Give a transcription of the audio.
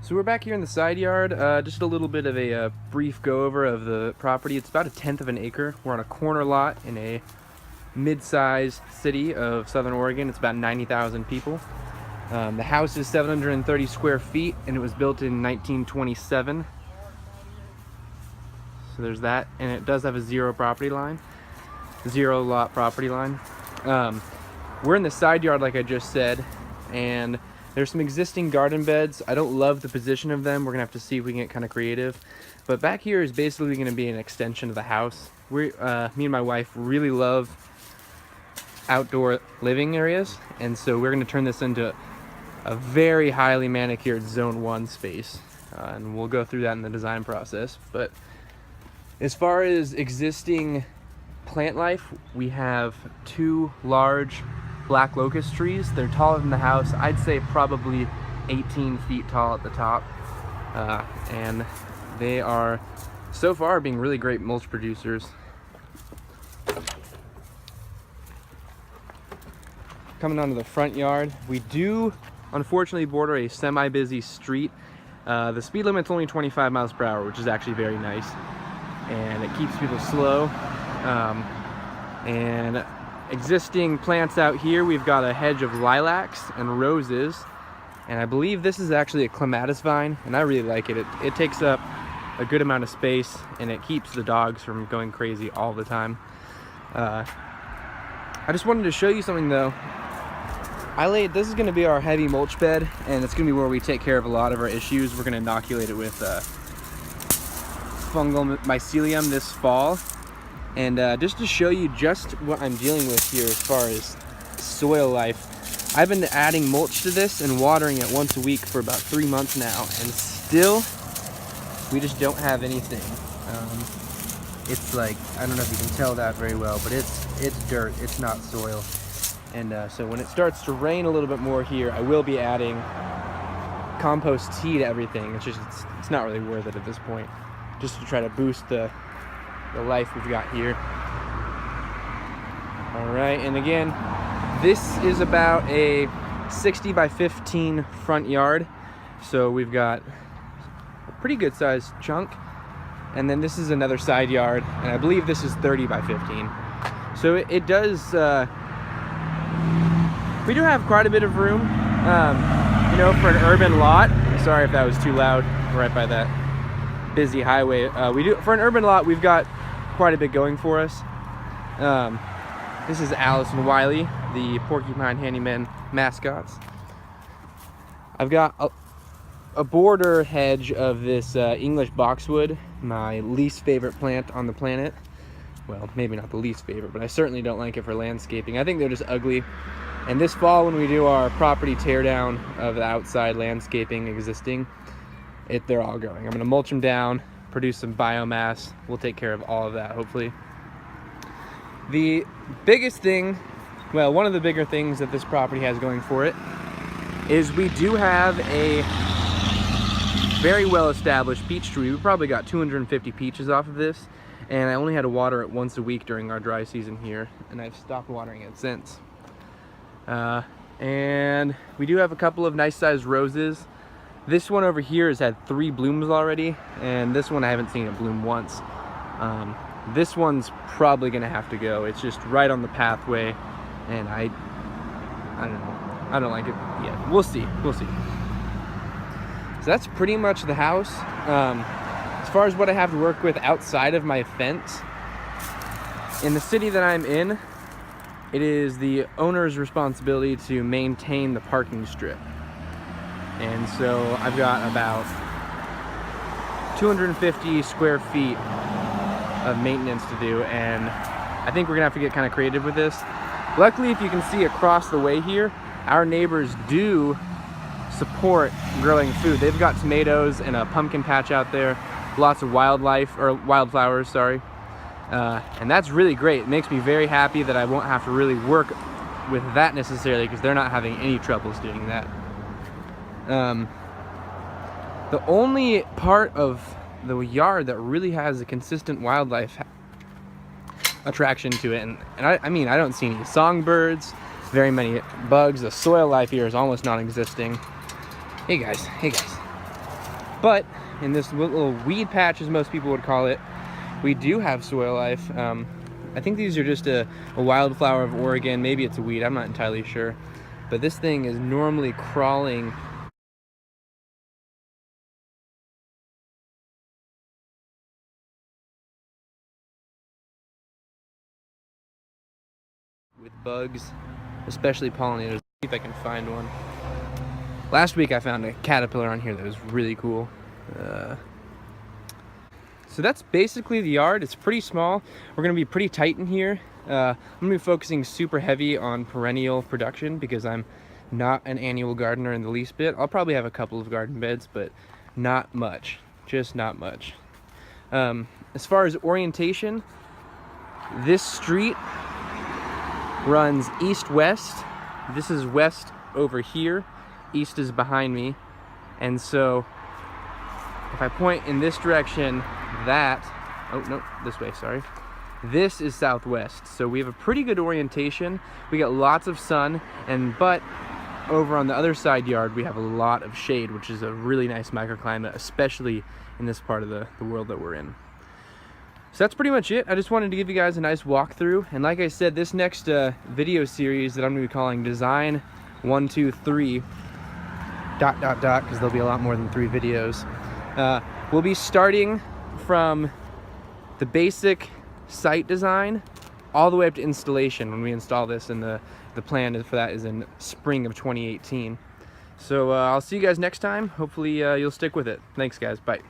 So we're back here in the side yard, just a little bit of a brief go-over of the property. It's about 1/10 of an acre. We're on a corner lot in a mid-sized city of Southern Oregon. It's about 90,000 people. The house is 730 square feet and it was built in 1927. So there's that, and it does have a zero lot property line. We're in the side yard like I just said, and there's some existing garden beds. I don't love the position of them. We're gonna have to see if we can get kind of creative. But back here is basically gonna be an extension of the house. Me and my wife really love outdoor living areas, and so we're gonna turn this into a very highly manicured Zone 1 space. And we'll go through that in the design process. But as far as existing plant life, we have 2 large black locust trees. They're taller than the house. I'd say probably 18 feet tall at the top. And they are so far being really great mulch producers. Coming onto the front yard, we do unfortunately border a semi-busy street. The speed limit's only 25 miles per hour, which is actually very nice. And it keeps people slow. And existing plants out here, we've got a hedge of lilacs and roses, and I believe this is actually a clematis vine, and I really like it. It takes up a good amount of space and it keeps the dogs from going crazy all the time. I just wanted to show you something though. This is going to be our heavy mulch bed, and it's going to be where we take care of a lot of our issues. We're going to inoculate it with fungal mycelium this fall. And just to show you just what I'm dealing with here as far as soil life, I've been adding mulch to this and watering it once a week for about 3 months now, and still we just don't have anything. It's like, I don't know if you can tell that very well, but it's dirt, it's not soil. And so when it starts to rain a little bit more here, I will be adding compost tea to everything. It's not really worth it at this point, just to try to boost the life we've got here. All right, and again, this is about a 60 by 15 front yard, so we've got a pretty good sized chunk. And then this is another side yard, and I believe this is 30 by 15. So it does, we do have quite a bit of room, you know, for an urban lot. Sorry if that was too loud, right by that busy highway. For an urban lot, we've got quite a bit going for us. This is Alice and Wiley, the Porcupine Handyman mascots. I've got a border hedge of this English boxwood, my least favorite plant on the planet. Well, maybe not the least favorite, but I certainly don't like it for landscaping. I think they're just ugly. And this fall, when we do our property teardown of the outside landscaping existing, they're all going. I'm gonna mulch them down, produce some biomass. We'll take care of all of that, hopefully. The biggest thing, well, one of the bigger things that this property has going for it is we do have a very well-established peach tree. We probably got 250 peaches off of this, and I only had to water it once a week during our dry season here, and I've stopped watering it since. And we do have a couple of nice-sized roses. This one over here has had 3 blooms already, and this one I haven't seen it bloom once. This one's probably gonna have to go. It's just right on the pathway, and I don't know. I don't like it yet. We'll see. We'll see. So that's pretty much the house. As far as what I have to work with outside of my fence, in the city that I'm in, it is the owner's responsibility to maintain the parking strip. And so I've got about 250 square feet of maintenance to do, and I think we're gonna have to get kind of creative with this. Luckily, if you can see across the way here, our neighbors do support growing food. They've got tomatoes and a pumpkin patch out there, lots of wildflowers, sorry. And that's really great. It makes me very happy that I won't have to really work with that necessarily, because they're not having any troubles doing that. The only part of the yard that really has a consistent wildlife attraction to it, and I mean, I don't see any songbirds, very many bugs. The soil life here is almost non-existing. Hey guys, But in this little weed patch, as most people would call it, we do have soil life. I think these are just a wildflower of Oregon. Maybe it's a weed, I'm not entirely sure. But this thing is normally crawling with bugs, especially pollinators. Let's see if I can find one. Last week I found a caterpillar on here that was really cool. So that's basically the yard. It's pretty small. We're gonna be pretty tight in here. I'm gonna be focusing super heavy on perennial production because I'm not an annual gardener in the least bit. I'll probably have a couple of garden beds, but not much, just not much. As far as orientation, this street runs east-west. This is west over here. East is behind me. And so if I point in this direction, oh no, this way, sorry. This is southwest. So we have a pretty good orientation. We got lots of sun, but over on the other side yard, we have a lot of shade, which is a really nice microclimate, especially in this part of the world that we're in. So that's pretty much it. I just wanted to give you guys a nice walkthrough. And like I said, this next video series that I'm gonna be calling Design 1, 2, 3, ... because there'll be a lot more than 3 videos. We'll be starting from the basic site design all the way up to installation when we install this, and the plan for that is in spring of 2018. So I'll see you guys next time. Hopefully you'll stick with it. Thanks guys, bye.